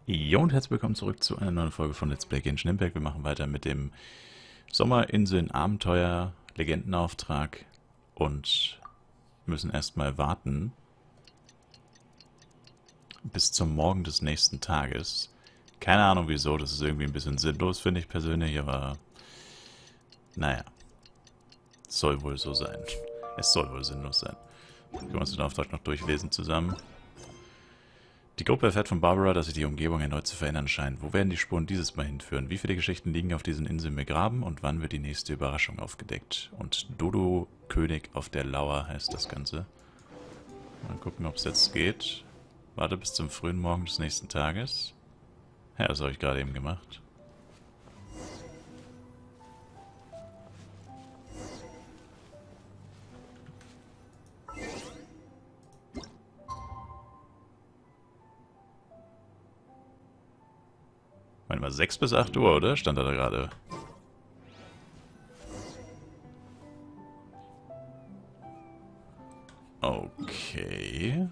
Jo und herzlich willkommen zurück zu einer neuen Folge von Let's Play Genshin Impact. Wir machen weiter mit dem Sommerinseln-Abenteuer, Legendenauftrag und müssen erstmal warten bis zum Morgen des nächsten Tages. Keine Ahnung wieso, das ist irgendwie ein bisschen sinnlos, finde ich persönlich, aber naja, es soll wohl so sein. Es soll wohl sinnlos sein. Können wir uns den Auftrag noch durchlesen zusammen. Die Gruppe erfährt von Barbara, dass sich die Umgebung erneut zu verändern scheint. Wo werden die Spuren dieses Mal hinführen? Wie viele Geschichten liegen auf diesen Inseln begraben? Und wann wird die nächste Überraschung aufgedeckt? Und Dodo-König auf der Lauer heißt das Ganze. Mal gucken, ob es jetzt geht. Warte bis zum frühen Morgen des nächsten Tages. Ja, das habe ich gerade eben gemacht. Meine mal 6 bis 8 Uhr, oder? Stand da gerade. Okay.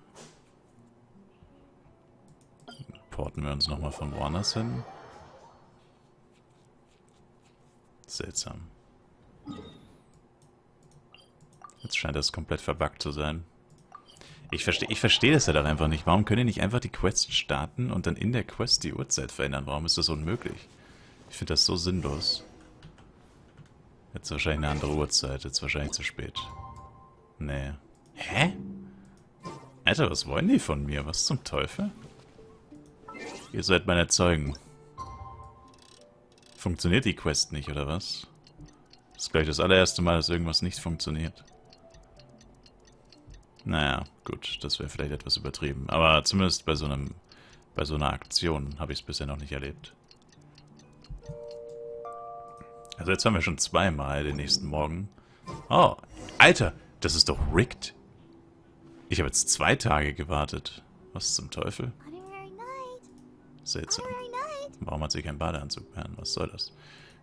Porten wir uns nochmal von woanders hin. Seltsam. Jetzt scheint das komplett verbuggt zu sein. Ich verstehe das ja dann einfach nicht. Warum können die nicht einfach die Quest starten und dann in der Quest die Uhrzeit verändern? Warum ist das unmöglich? Ich finde das so sinnlos. Jetzt wahrscheinlich eine andere Uhrzeit. Jetzt wahrscheinlich zu spät. Nee. Hä? Alter, was wollen die von mir? Was zum Teufel? Ihr seid meine Zeugen. Funktioniert die Quest nicht, oder was? Das ist gleich das allererste Mal, dass irgendwas nicht funktioniert. Naja, gut, das wäre vielleicht etwas übertrieben. Aber zumindest bei so einer Aktion habe ich es bisher noch nicht erlebt. Also jetzt haben wir schon zweimal den nächsten Morgen. Oh, Alter, das ist doch rigged. Ich habe jetzt 2 Tage gewartet. Was zum Teufel? Seltsam. Warum hat sie keinen Badeanzug mehr an? Was soll das?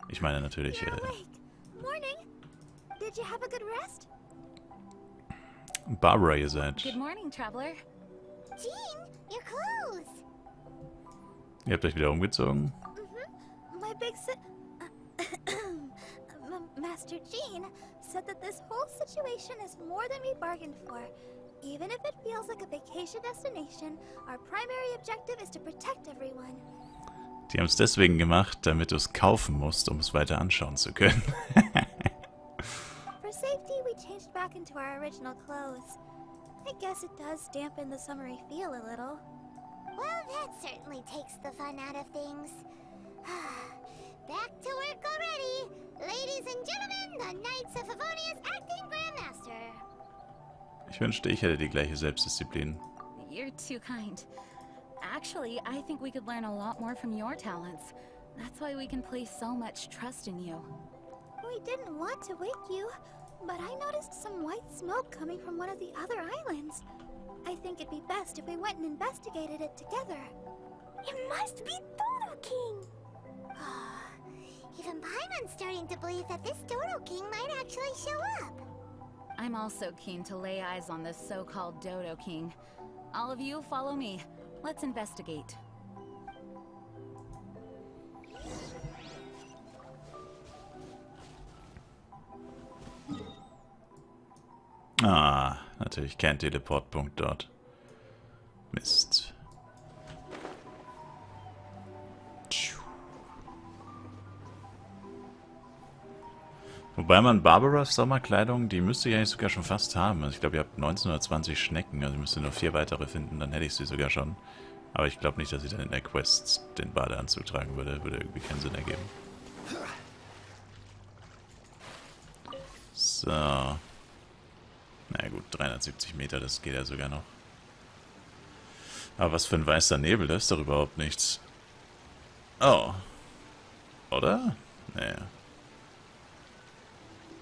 Ich meine natürlich, Barbara, ihr seid. Good morning, traveler. Jean, your clothes. Ihr habt euch wieder umgezogen? My big Master Jean said that this whole situation is more than we bargained for. Even if it feels like a vacation destination, our primary objective is to protect everyone. Die haben es deswegen gemacht, damit du es kaufen musst, um es weiter anschauen zu können. For safety, we changed back into our original clothes. I guess it does dampen the summery feel a little. Well, that certainly takes the fun out of things. Back to work already! Ladies and gentlemen, the Knights of Favonius Acting Grandmaster. Ich wünschte, ich hätte die gleiche Selbstdisziplin. You're too kind. Actually, I think we could learn a lot more from your talents. That's why we can place so much trust in you. We didn't want to wake you, but I noticed some white smoke coming from one of the other islands. I think it'd be best if we went and investigated it together. It must be Dodo-King! Even Paimon's starting to believe that this Dodo-King might actually show up. I'm also keen to lay eyes on this so-called Dodo-King. All of you, follow me. Let's investigate. Ah, natürlich kein Teleportpunkt dort. Mist. Wobei man Barbaras Sommerkleidung, die müsste ich eigentlich sogar schon fast haben. Also ich glaube, ihr habt 19 oder 20 Schnecken, also ich müsste nur 4 weitere finden, dann hätte ich sie sogar schon. Aber ich glaube nicht, dass ich dann in der Quest den Badeanzug tragen würde. Würde irgendwie keinen Sinn ergeben. So. Na gut, 370 Meter, das geht ja sogar noch. Aber was für ein weißer Nebel, das ist doch überhaupt nichts. Oh. Oder? Nee.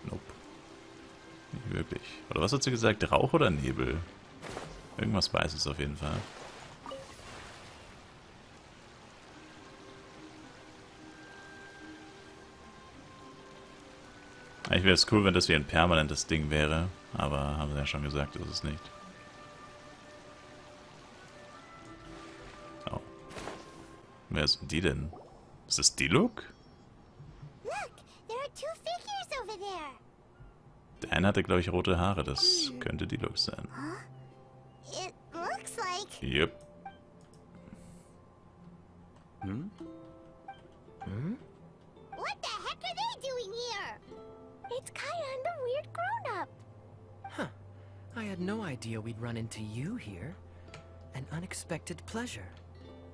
Nope. Nicht wirklich. Oder was hat sie gesagt? Rauch oder Nebel? Irgendwas Weißes auf jeden Fall. Eigentlich wäre es cool, wenn das wie ein permanentes Ding wäre. Aber haben sie ja schon gesagt, das ist es nicht. Oh. Wer ist denn die denn? Ist das Diluc? Look, there are two figures over there. Der eine hatte, glaube ich, rote Haare. Das könnte Diluc sein. It looks like... Yep. What the heck are they doing here? It's Kaya and the weird grown-up. Huh. I had no idea we'd run into you here. An unexpected pleasure.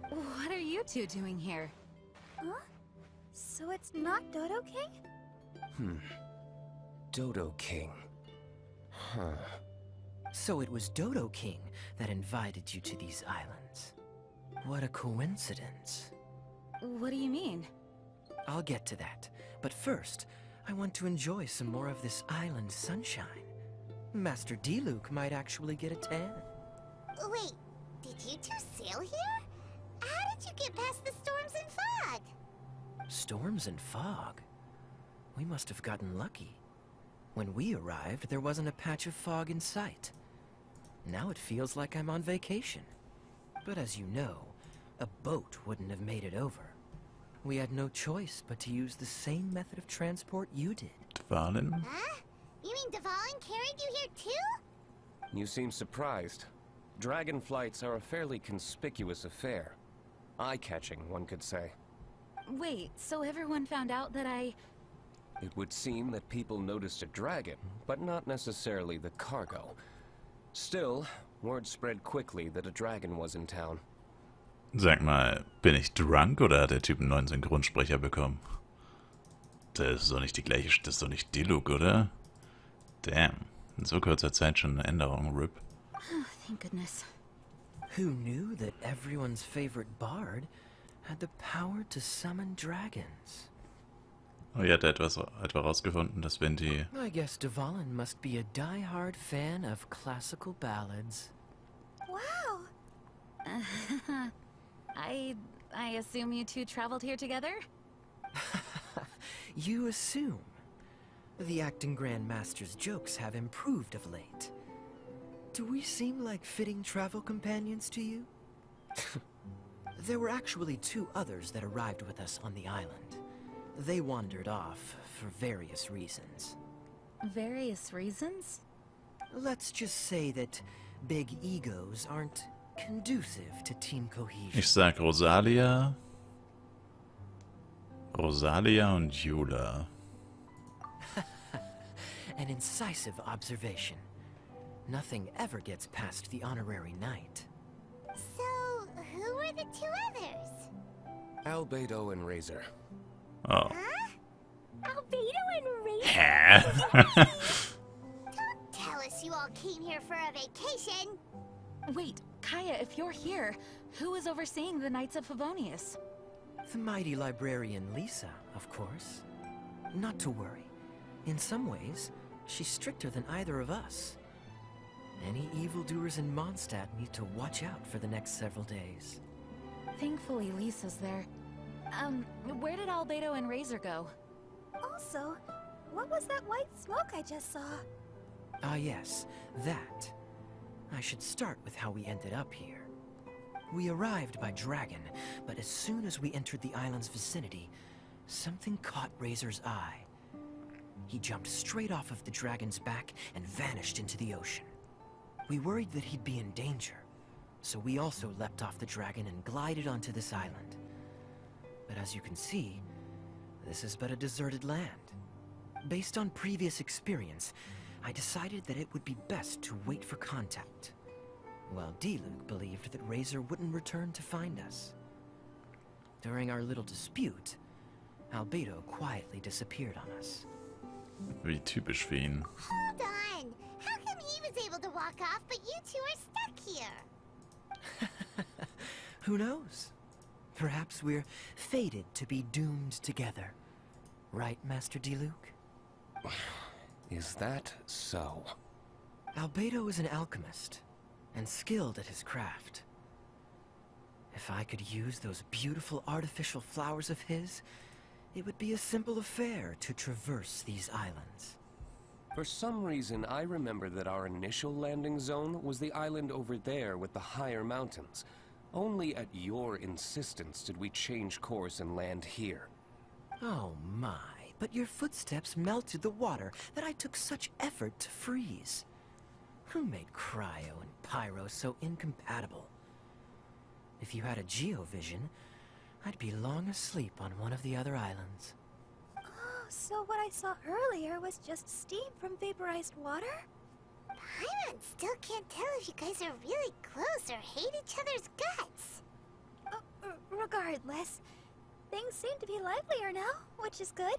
What are you two doing here? Huh? So it's not Dodo King? Dodo King. Huh. So it was Dodo King that invited you to these islands. What a coincidence. What do you mean? I'll get to that. But first, I want to enjoy some more of this island sunshine. Master Diluc might actually get a tan. Wait, did you two sail here? How did you get past the storms and fog? Storms and fog? We must have gotten lucky. When we arrived, there wasn't a patch of fog in sight. Now it feels like I'm on vacation. But as you know, a boat wouldn't have made it over. We had no choice but to use the same method of transport you did. Dvalin? Huh? You mean Dvalin carried you here too? You seem surprised. Dragon flights are a fairly conspicuous affair. Eye-catching, one could say. Wait, so everyone found out that I... It would seem that people noticed a dragon, but not necessarily the cargo. Still, word spread quickly that a dragon was in town. Sag mal, bin ich drunk oder hat der Typ einen neuen Synchronsprecher bekommen? Das ist doch nicht die gleiche, das ist doch nicht Diluc, oder? Damn, in so kurzer Zeit schon eine Änderung, RIP. Oh, thank goodness. Who knew that everyone's favorite bard had the power to summon dragons? Oh, ihr habt etwa rausgefunden, dass wenn die... I guess Dvalin must be a die-hard fan of classical ballads. Wow. I assume you two traveled here together? You assume. The acting Grandmaster's jokes have improved of late. Do we seem like fitting travel companions to you? There were actually two others that arrived with us on the island. They wandered off for various reasons. Various reasons? Let's just say that big egos aren't conducive to team cohesion. Ich sag Rosalia. Rosalia und Jula. An incisive observation. Nothing ever gets past the honorary knight. So, who were the two others? Albedo and Razor. Oh. Huh? Albedo and Razor? Hä? Don't tell us you all came here for a vacation. Wait, Kaya, if you're here, who is overseeing the Knights of Favonius? The mighty librarian Lisa, of course. Not to worry. In some ways, she's stricter than either of us. Any evildoers in Mondstadt need to watch out for the next several days. Thankfully, Lisa's there. Where did Albedo and Razor go? Also, what was that white smoke I just saw? Ah yes, that. I should start with how we ended up here. We arrived by dragon, but as soon as we entered the island's vicinity, something caught Razor's eye. He jumped straight off of the dragon's back and vanished into the ocean. We worried that he'd be in danger, so we also leapt off the dragon and glided onto this island. But as you can see, this is but a deserted land. Based on previous experience, I decided that it would be best to wait for contact. While Diluc believed that Razor wouldn't return to find us. During our little dispute, Albedo quietly disappeared on us. Wie typisch für ihn. Hold on. How come he was able to walk off, but you two are stuck here? Who knows? Perhaps we're fated to be doomed together. Right, Master Diluc? Is that so? Albedo is an alchemist, and skilled at his craft. If I could use those beautiful artificial flowers of his, it would be a simple affair to traverse these islands. For some reason, I remember that our initial landing zone was the island over there with the higher mountains. Only at your insistence did we change course and land here. Oh my, but your footsteps melted the water that I took such effort to freeze. Who made cryo and pyro so incompatible? If you had a geovision, I'd be long asleep on one of the other islands. Oh, so what I saw earlier was just steam from vaporized water? Paimon still can't tell if you guys are really close or hate each other's guts. Regardless, things seem to be livelier now, which is good.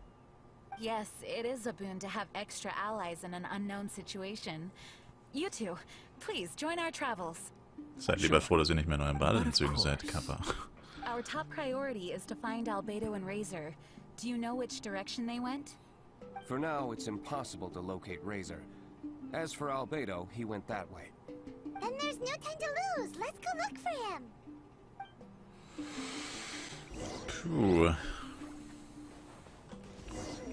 Yes, it is a boon to have extra allies in an unknown situation. You two, please join our travels. Seid lieber froh, dass ihr nicht mehr in euren Badeanzügen seid, Kappa. Our top priority is to find Albedo and Razor. Do you know which direction they went? For now, it's impossible to locate Razor. As for Albedo, he went that way. Then there's no time to lose. Let's go look for him. Puh.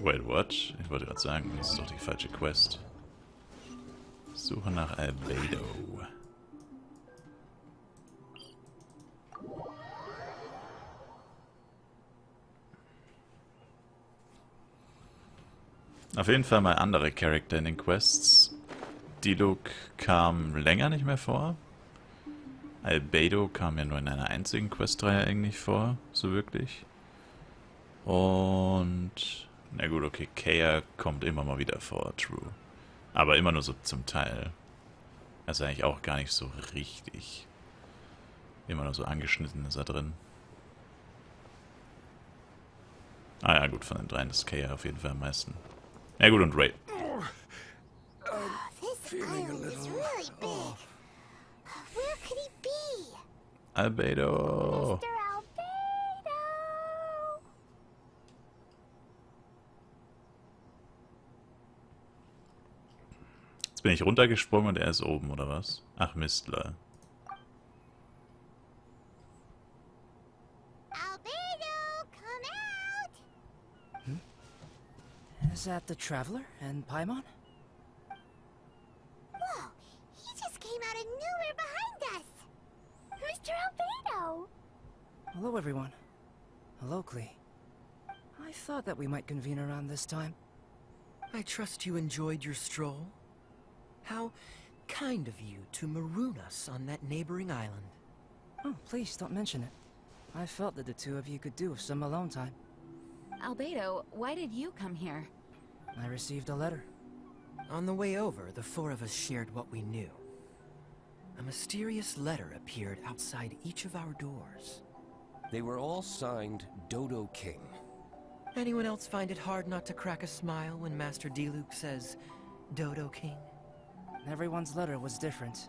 Wait, what? Ich wollte gerade sagen, das ist doch die falsche Quest. Suche nach Albedo. Auf jeden Fall mal andere Charakter in den Quests. Diluc kam länger nicht mehr vor. Albedo kam ja nur in einer einzigen Questreihe eigentlich vor, so wirklich. Und... na gut, okay, Kea kommt immer mal wieder vor, true. Aber immer nur so zum Teil. Also eigentlich auch gar nicht so richtig. Immer nur so angeschnitten ist er drin. Ah ja, gut, von den dreien ist Kea auf jeden Fall am meisten. Ja gut, und Ray. This island is really big. Where could he be? Albedo. Mr. Albedo! Jetzt bin ich runtergesprungen und er ist oben, oder was? Ach, Mistler. Albedo, come out! Is that the Traveler and Paimon? Whoa, he just came out of nowhere behind us! Mr. Albedo! Hello, everyone. Hello, Klee. I thought that we might convene around this time. I trust you enjoyed your stroll. How kind of you to maroon us on that neighboring island. Oh, please don't mention it. I felt that the two of you could do with some alone time. Albedo, why did you come here? I received a letter. On the way over, the four of us shared what we knew. A mysterious letter appeared outside each of our doors. They were all signed Dodo King. Anyone else find it hard not to crack a smile when Master Diluc says, Dodo King? Everyone's letter was different.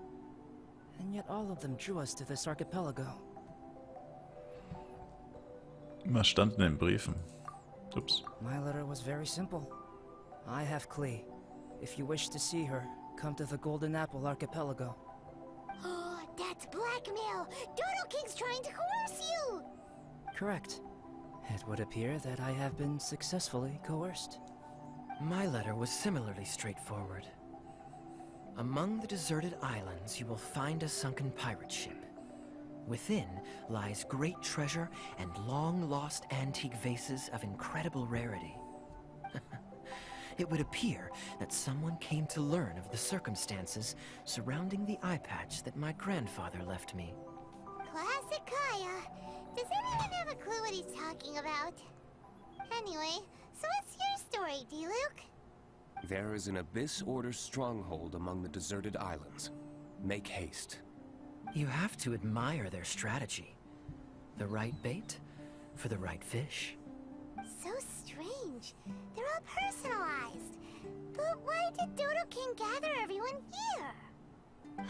And yet all of them drew us to this archipelago. Was stand in den Briefen? Ups. My letter was very simple. I have Klee. If you wish to see her, come to the Golden Apple Archipelago. Oh, that's blackmail! Dodo King's trying to coerce you! Correct. It would appear that I have been successfully coerced. My letter was similarly straightforward. Among the deserted islands, you will find a sunken pirate ship. Within lies great treasure and long-lost antique vases of incredible rarity. It would appear that someone came to learn of the circumstances surrounding the eye patch that my grandfather left me. Classic Kaya. Does anyone have a clue what he's talking about? Anyway, so what's your story, Diluc? There is an Abyss Order stronghold among the deserted islands. Make haste. You have to admire their strategy. The right bait for the right fish. So strange. They're all personalized. But why did Dodo King gather everyone here?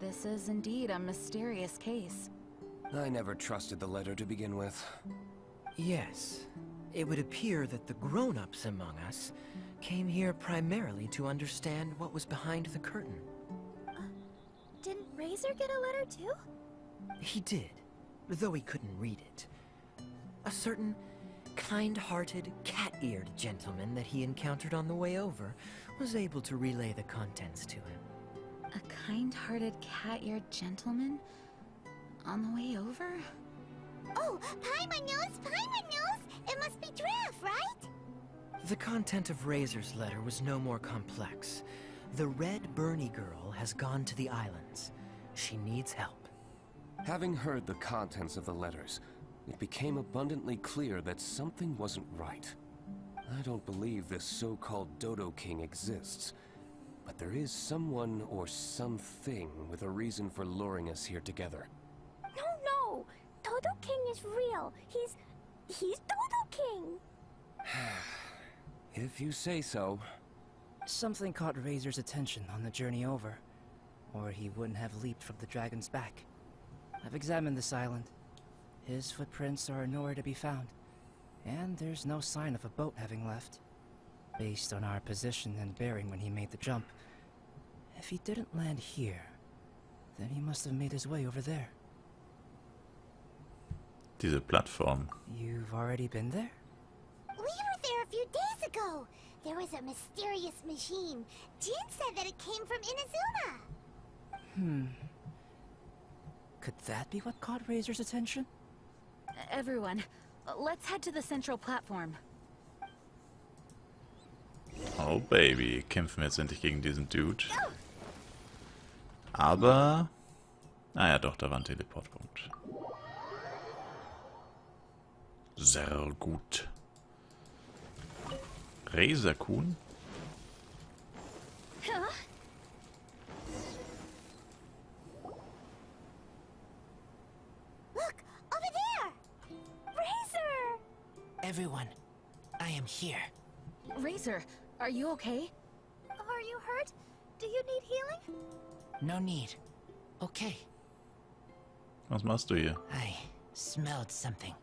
This is indeed a mysterious case. I never trusted the letter to begin with. Yes, it would appear that the grown-ups among us came here primarily to understand what was behind the curtain. Didn't Razor get a letter too? He did, though he couldn't read it. A certain kind-hearted, cat-eared gentleman that he encountered on the way over was able to relay the contents to him. A kind-hearted, cat-eared gentleman? On the way over? Oh, Paimon! It must be Giraffe, right? The content of Razor's letter was no more complex. The Red Bernie girl has gone to the islands. She needs help. Having heard the contents of the letters, it became abundantly clear that something wasn't right. I don't believe this so-called Dodo King exists, but there is someone or something with a reason for luring us here together. No! Dodo King is real. He's Dodo King. If you say so. Something caught Razor's attention on the journey over, or he wouldn't have leaped from the dragon's back. I've examined this island. His footprints are nowhere to be found, and there's no sign of a boat having left. Based on our position and bearing when he made the jump, if he didn't land here, then he must have made his way over there. Diese Plattform. You've already been there? We were there a few days ago. There was a mysterious machine. Jin said that it came from Inazuma. Could that be what caught Razor's attention? Everyone, let's head to the central platform. Oh Baby, kämpfen wir jetzt endlich gegen diesen Dude. Aber... Naja doch, da war ein Teleportpunkt. Sehr gut. Razorkuhn? Huh? Look, over there! Razor! Everyone, I am here. Razor, are you okay? Are you hurt? Do you need healing? No need. Okay. Was machst du hier? I smelled something.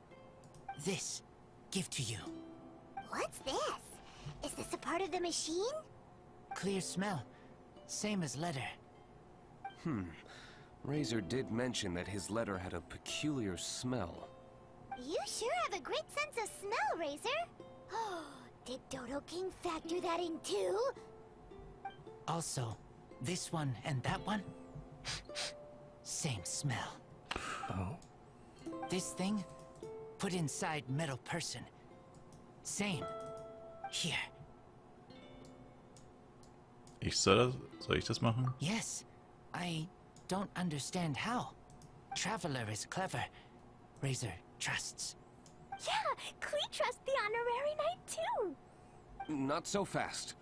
This, give to you. What's this? Is this a part of the machine? Clear smell. Same as letter. Razor did mention that his letter had a peculiar smell. You sure have a great sense of smell, Razor. Oh, did Dodo King factor that in too? Also, this one and that one? Same smell. Oh? This thing? Put inside metal person. Same. Here. Soll ich das machen? Yes. I don't understand how. Traveler is clever. Razor trusts. Yeah, Klee trusts the honorary knight too. Not so fast.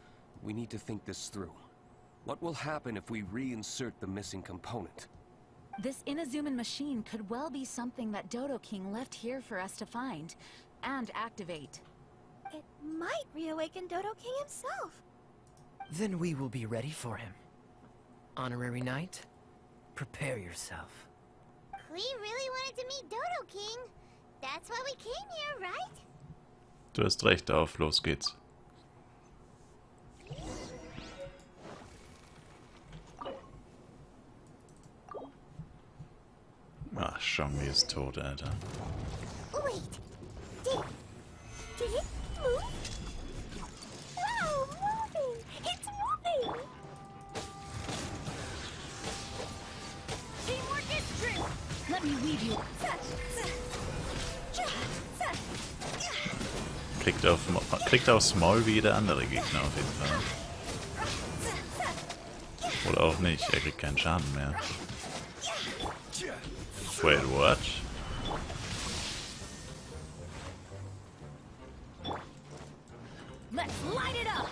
We need to think this through. What will happen if we reinsert the missing component? This Inazuman machine could well be something that Dodo King left here for us to find and activate. It might reawaken Dodo King himself. Then we will be ready for him. Honorary knight, prepare yourself. Klee really wanted to meet Dodo King. That's why we came here, right? Du hast recht, auf, los geht's. Ach, Xiongmi ist tot, Alter. Wait, did it move? Wow, moving! It's moving! Teamwork is true! Let me weave you. Kriegt aufs Maul wie jeder andere Gegner auf jeden Fall. Oder auch nicht, er kriegt keinen Schaden mehr. Wait, what? Let's light it up.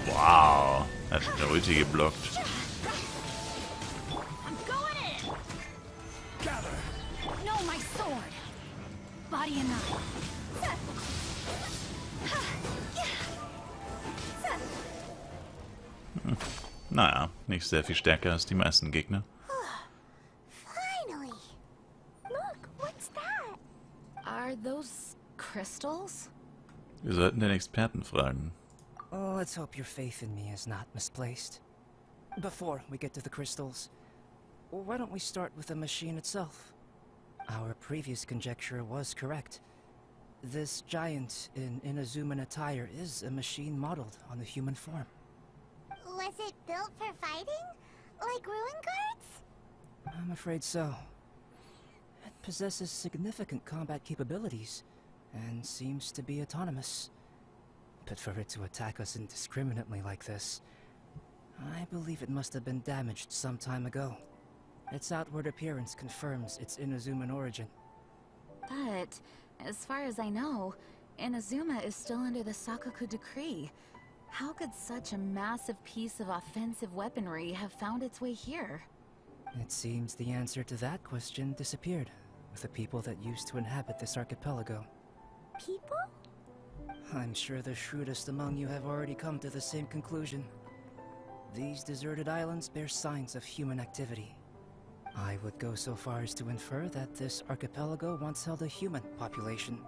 Wow, er hat eine Ulti geblockt. I'm going in. No, my sword. Body and knife. Naja, nicht sehr viel stärker als die meisten Gegner. Finally! Look, what's that? Are those crystals? Wir sollten den Experten fragen. Oh, let's hope your faith in me is not misplaced. Before we get to the crystals, why don't we start with the machine itself? Our previous conjecture was correct. This giant in Inazuman attire is a machine modeled on the human form. Was it built for fighting? Like ruin guards? I'm afraid so. It possesses significant combat capabilities, and seems to be autonomous. But for it to attack us indiscriminately like this, I believe it must have been damaged some time ago. Its outward appearance confirms its Inazuman origin. But, as far as I know, Inazuma is still under the Sakoku decree. How could such a massive piece of offensive weaponry have found its way here? It seems the answer to that question disappeared with the people that used to inhabit this archipelago. People? I'm sure the shrewdest among you have already come to the same conclusion. These deserted islands bear signs of human activity. I would go so far as to infer that this archipelago once held a human population.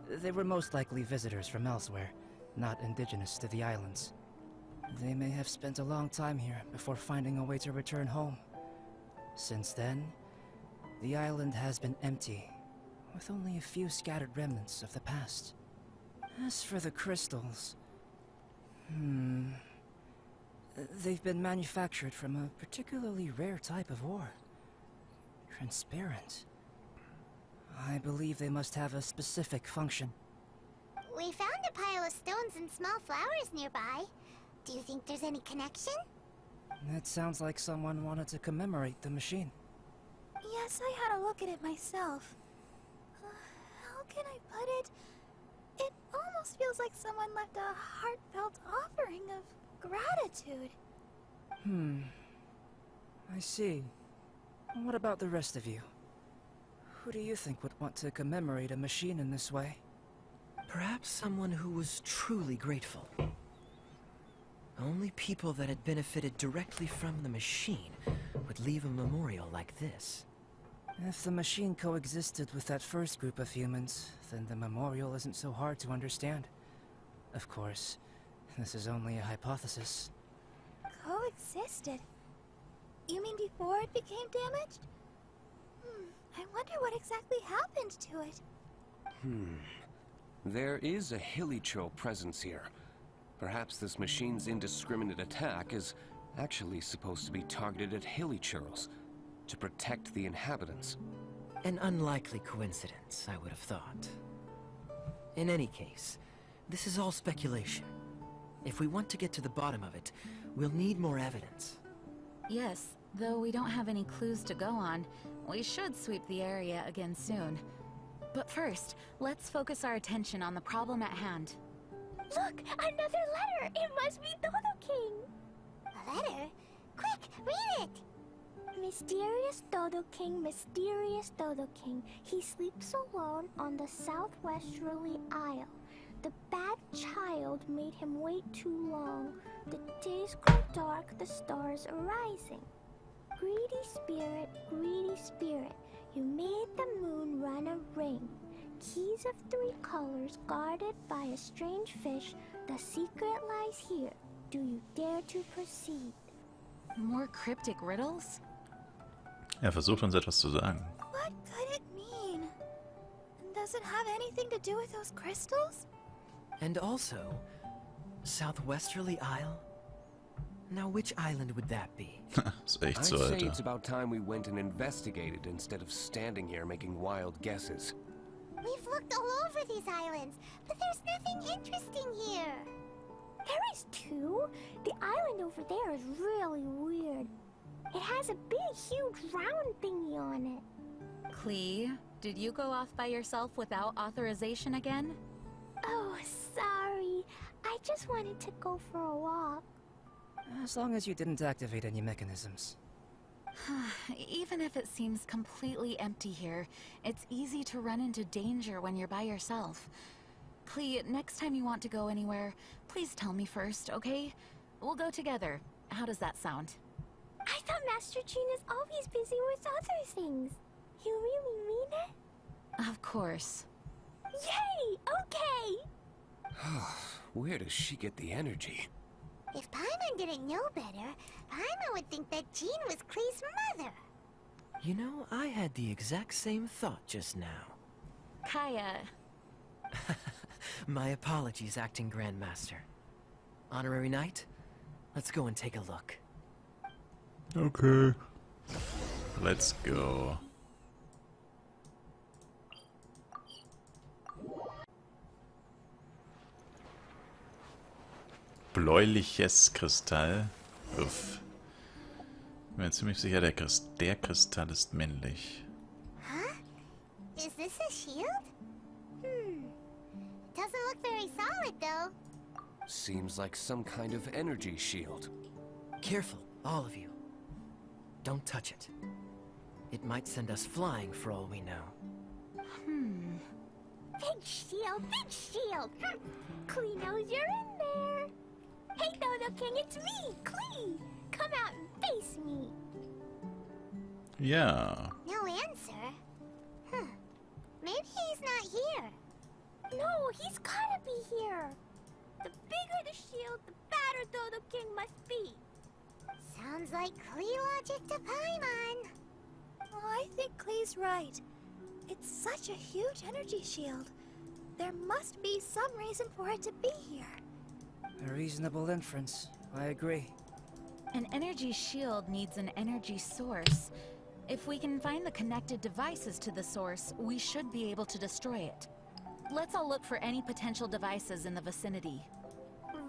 They were most likely visitors from elsewhere, not indigenous to the islands. They may have spent a long time here before finding a way to return home. Since then, the island has been empty, with only a few scattered remnants of the past. As for the crystals... They've been manufactured from a particularly rare type of ore. Transparent. I believe they must have a specific function. We found a pile of stones and small flowers nearby. Do you think there's any connection? It sounds like someone wanted to commemorate the machine. Yes, I had a look at it myself. How can I put it? It almost feels like someone left a heartfelt offering of gratitude. I see. What about the rest of you? Who do you think would want to commemorate a machine in this way? Perhaps someone who was truly grateful. Only people that had benefited directly from the machine would leave a memorial like this. If the machine coexisted with that first group of humans, then the memorial isn't so hard to understand. Of course, this is only a hypothesis. Coexisted? You mean before it became damaged? I wonder what exactly happened to it. There is a Hilichurl presence here. Perhaps this machine's indiscriminate attack is actually supposed to be targeted at Hilichurls to protect the inhabitants. An unlikely coincidence, I would have thought. In any case, this is all speculation. If we want to get to the bottom of it, we'll need more evidence. Yes, though we don't have any clues to go on, we should sweep the area again soon. But first, let's focus our attention on the problem at hand. Look! Another letter! It must be Dodo-King! A letter? Quick, read it! Mysterious Dodo-King, mysterious Dodo-King. He sleeps alone on the southwesterly isle. The bad child made him wait too long. The days grow dark, the stars are rising. Greedy spirit, you made the moon run a ring. Keys of 3 colors guarded by a strange fish. The secret lies here. Do you dare to proceed? More cryptic riddles? Er versucht uns etwas zu sagen. What could it mean? Does it have anything to do with those crystals? And also, Southwesterly Isle? Now which island would that be? Ist echt I'd so, say Alter. it's about time we went and investigated instead of standing here making wild guesses. We've looked all over these islands, but there's nothing interesting here. There is too. The island over there is really weird. It has a big, huge round thingy on it. Klee, did you go off by yourself without authorization again? Oh, sorry. I just wanted to go for a walk. As long as you didn't activate any mechanisms. Even if it seems completely empty here, it's easy to run into danger when you're by yourself. Klee, next time you want to go anywhere, please tell me first, okay? We'll go together. How does that sound? I thought Master Jean is always busy with other things. You really mean it? Of course. Yay! Okay! Where does she get the energy? If Paimon didn't know better, Paimon would think that Jean was Klee's mother. You know, I had the exact same thought just now. Kaya. My apologies, Acting Grandmaster. Honorary Knight, let's go and take a look. Okay. Let's go. Bläuliches Kristall. Uff. Ich bin mir ziemlich sicher, der Kristall ist männlich. Huh? Is this a shield? Doesn't look very solid, though. Seems like some kind of energy shield. Careful, all of you. Don't touch it. It might send us flying for all we know. Big shield, big shield! Klee knows you're in there. Hey, Dodo-King, it's me, Klee! Come out and face me. Ja. No answer? Huh. Maybe he's not here. No, he's gotta be here. The bigger the shield, the badder Dodo-King must be. Sounds like Klee logic to Paimon. Oh, I think Klee's right. It's such a huge energy shield. There must be some reason for it to be here. A reasonable inference. I agree. An energy shield needs an energy source. If we can find the connected devices to the source, we should be able to destroy it. Let's all look for any potential devices in the vicinity.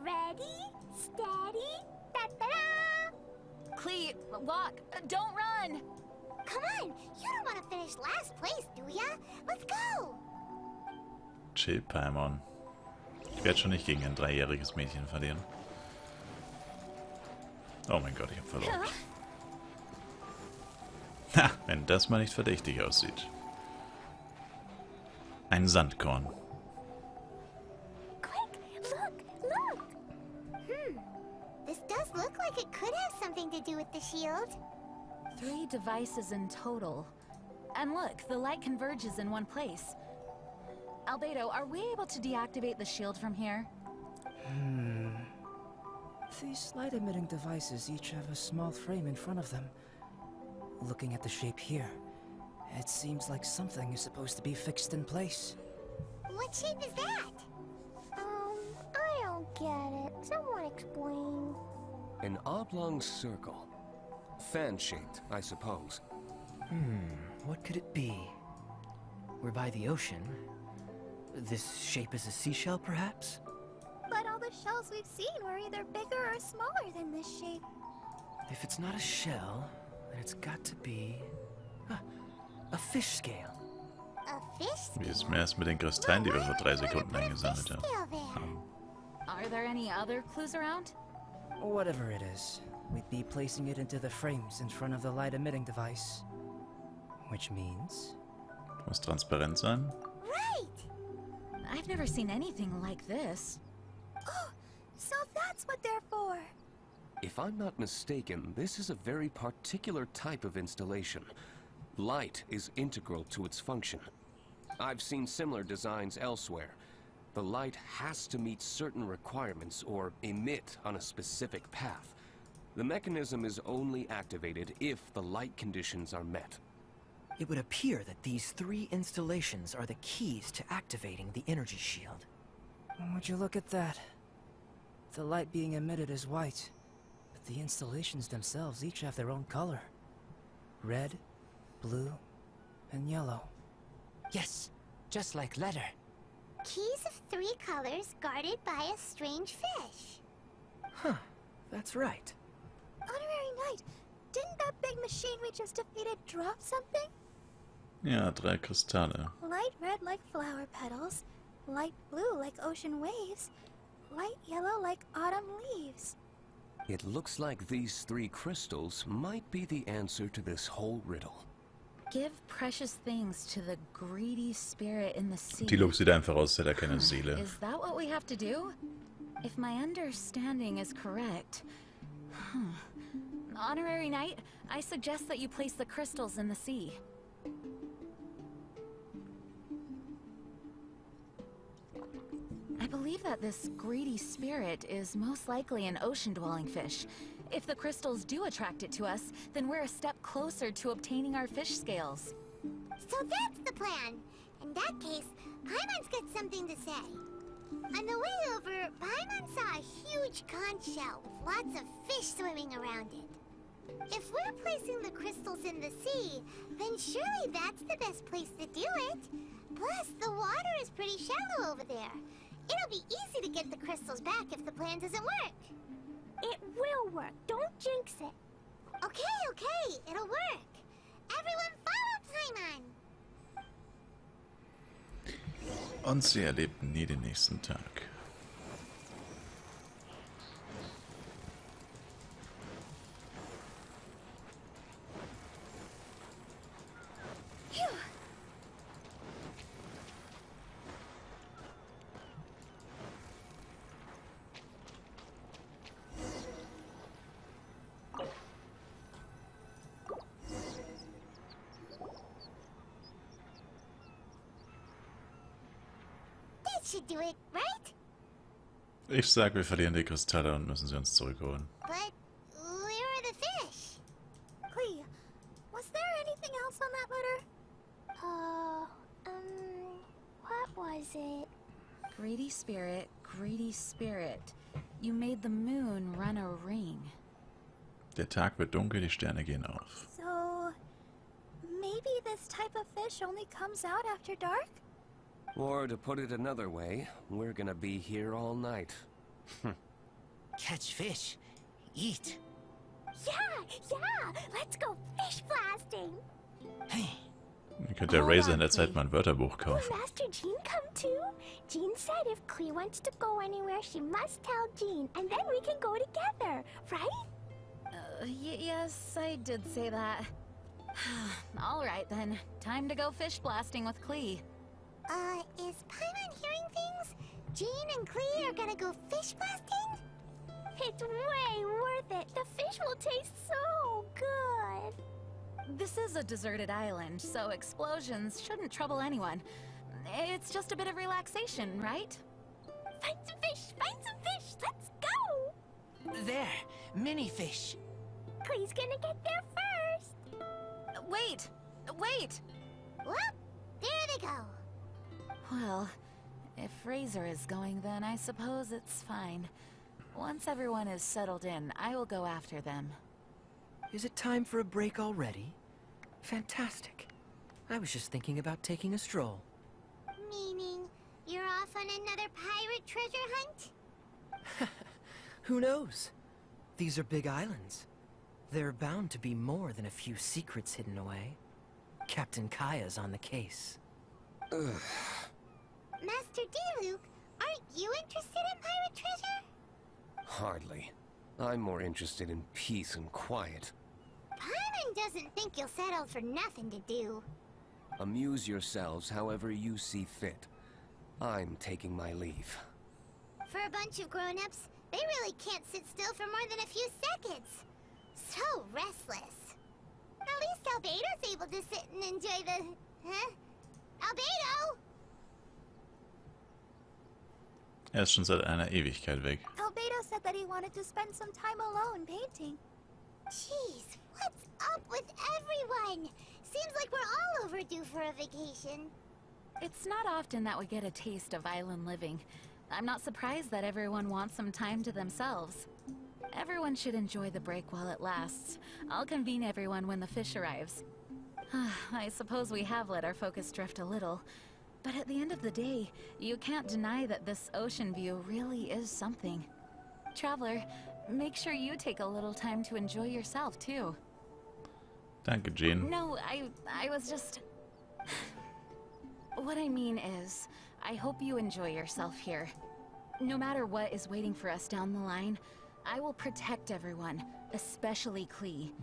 Ready, steady, da-da-da! Klee, walk! Don't run! Come on, you don't want to finish last place, do ya? Let's go! Chill, Paimon. Ich werde schon nicht gegen ein 3-jähriges Mädchen verlieren. Oh mein Gott, ich habe verloren. Ha, wenn das mal nicht verdächtig aussieht. Ein Sandkorn. Quick, look! This does look like it could have something to do with the shield. 3 devices in total. And look, the light converges in one place. Albedo, are we able to deactivate the shield from here? These light-emitting devices each have a small frame in front of them. Looking at the shape here, it seems like something is supposed to be fixed in place. What shape is that? I don't get it. Someone explain. An oblong circle. Fan-shaped, I suppose. What could it be? We're by the ocean. This shape is a seashell, perhaps? But all the shells we've seen were either bigger or smaller than this shape. If it's not a shell, then it's got to be... a fish scale. A fish Wie es scale? mehr ist mit den Kristallen, die wir vor 3 Sekunden eingesammelt haben. Scale there. Are there any other clues around? Whatever it is, we'd be placing it into the frames in front of the light-emitting device. Which means... Muss transparent sein. Right! I've never seen anything like this. Oh, so that's what they're for. If I'm not mistaken, this is a very particular type of installation. Light is integral to its function. I've seen similar designs elsewhere. The light has to meet certain requirements or emit on a specific path. The mechanism is only activated if the light conditions are met. It would appear that these 3 installations are the keys to activating the energy shield. Would you look at that? The light being emitted is white, but the installations themselves each have their own color. Red, blue, and yellow. Yes, just like letter. Keys of 3 colors guarded by a strange fish. Huh, that's right. Honorary Knight, didn't that big machine we just defeated drop something? Ja, 3 Kristalle. Light red like flower petals, light blue like ocean waves, light yellow like autumn leaves. It looks like these 3 crystals might be the answer to this whole riddle. Give precious things to the greedy spirit in the sea. Tilo sieht einfach aus, als hätte er keine Seele. Is that what we have to do? If my understanding is correct... Honorary Knight, I suggest that you place the crystals in the sea. I believe believe that this greedy spirit is most likely an ocean-dwelling fish. If the crystals do attract it to us, then we're a step closer to obtaining our fish scales. So that's the plan. In that case, Paimon's got something to say. On the way over, Paimon saw a huge conch shell with lots of fish swimming around it. If we're placing the crystals in the sea, then surely that's the best place to do it. Plus, the water is pretty shallow over there. It'll be easy to get the crystals back if the plan doesn't work. It will work. Don't jinx it. Okay, it'll work. Everyone follow Paimon. Und sie erlebten nie den nächsten Tag. Should do it, right? Ich sag, wir verlieren die Kristalle und müssen sie uns zurückholen. But where are the fish? Clee, was there anything else on that letter? What was it? Greedy spirit. You made the moon run a ring. Der Tag wird dunkel, die Sterne gehen auf. So, maybe this type of fish only comes out after dark? Or to put it another way, we're gonna be here all night. Catch fish. Eat. Yeah, let's go fish blasting. Hey, Ihr könnt der Razor in der Zeit mal ein Wörterbuch Will kaufen. Master Jean come too? Jean said if Clee wants to go anywhere, she must tell Jean, and then we can go together, right? Yes, I did say that. All right then, time to go fish blasting with Clee. Is Paimon hearing things? Jean and Clee are gonna go fish blasting? It's way worth it. The fish will taste so good. This is a deserted island, so explosions shouldn't trouble anyone. It's just a bit of relaxation, right? Find some fish! Let's go! there. Mini fish. Clee's gonna get there first. Wait! Whoop! There they go. Well, if Razor is going, then I suppose it's fine. Once everyone is settled in, I will go after them. Is it time for a break already? Fantastic. I was just thinking about taking a stroll. Meaning, you're off on another pirate treasure hunt? Who knows? These are big islands. There are bound to be more than a few secrets hidden away. Captain Kaya's on the case. Master D-Luke, aren't you interested in pirate treasure? Hardly. I'm more interested in peace and quiet. Paimon doesn't think you'll settle for nothing to do. Amuse yourselves however you see fit. I'm taking my leave. For a bunch of grown-ups, they really can't sit still for more than a few seconds. So restless. At least Albedo's able to sit and enjoy the... Huh? Albedo! Er ist schon seit einer Ewigkeit weg. Albedo said that he wanted to spend some time alone painting. Jeez, what's up with everyone? Seems like we're all overdue for a vacation. It's not often that we get a taste of island living. I'm not surprised that everyone wants some time to themselves. Everyone should enjoy the break while it lasts. I'll convene everyone when the fish arrives. I suppose we have let our focus drift a little. But at the end of the day, you can't deny that this ocean view really is something. Traveler, make sure you take a little time to enjoy yourself, too. Danke, Jean. No, I was just... What I mean is, I hope you enjoy yourself here. No matter what is waiting for us down the line, I will protect everyone, especially Clee.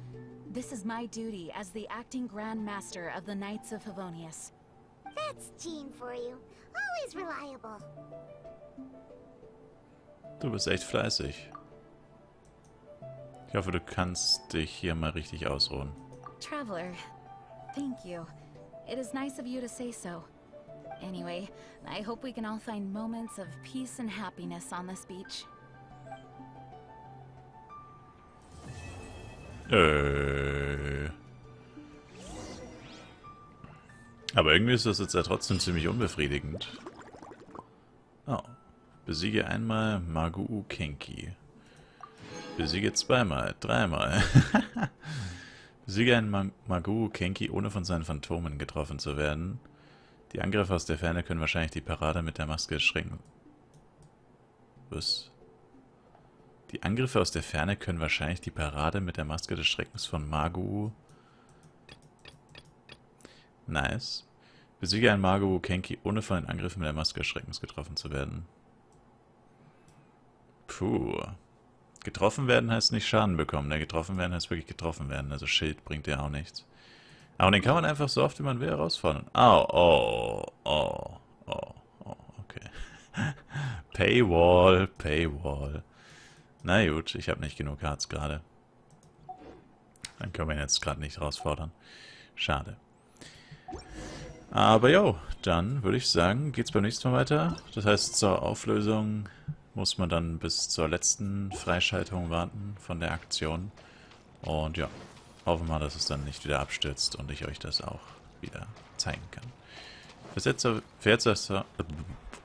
This is my duty as the acting Grand Master of the Knights of Favonius. That's Jean for you. Always reliable. Du bist echt fleißig. Ich hoffe, du kannst dich hier mal richtig ausruhen. Traveler, thank you. It is nice of you to say so. Anyway, I hope we can all find moments of peace and happiness on this beach. Aber irgendwie ist das jetzt ja trotzdem ziemlich unbefriedigend. Oh. Besiege einmal Maguu Kenki. Besiege zweimal, dreimal. Besiege einen Maguu Kenki, ohne von seinen Phantomen getroffen zu werden. Die Angriffe aus der Ferne können wahrscheinlich die Parade mit der Maske schrecken. Was? Die Angriffe aus der Ferne können wahrscheinlich die Parade mit der Maske des Schreckens von Maguu. Nice. Besiege einen Maguu Kenki, ohne von den Angriffen mit der Maske des Schreckens getroffen zu werden. Puh. Getroffen werden heißt nicht Schaden bekommen. Ne? Getroffen werden heißt wirklich getroffen werden. Also Schild bringt ja auch nichts. Aber den kann man einfach so oft wie man will herausfordern. Au, okay. Paywall, Paywall. Na gut, ich habe nicht genug Cards gerade. Dann können wir ihn jetzt gerade nicht herausfordern. Schade. Aber jo, dann würde ich sagen, geht's beim nächsten Mal weiter. Das heißt, zur Auflösung muss man dann bis zur letzten Freischaltung warten von der Aktion. Und ja, hoffen wir mal, dass es dann nicht wieder abstürzt und ich euch das auch wieder zeigen kann.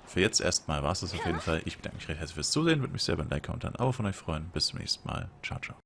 Für jetzt erstmal war es das auf jeden Fall. Ich bedanke mich recht herzlich fürs Zusehen, würde mich sehr über ein Like und ein Abo von euch freuen. Bis zum nächsten Mal. Ciao, ciao.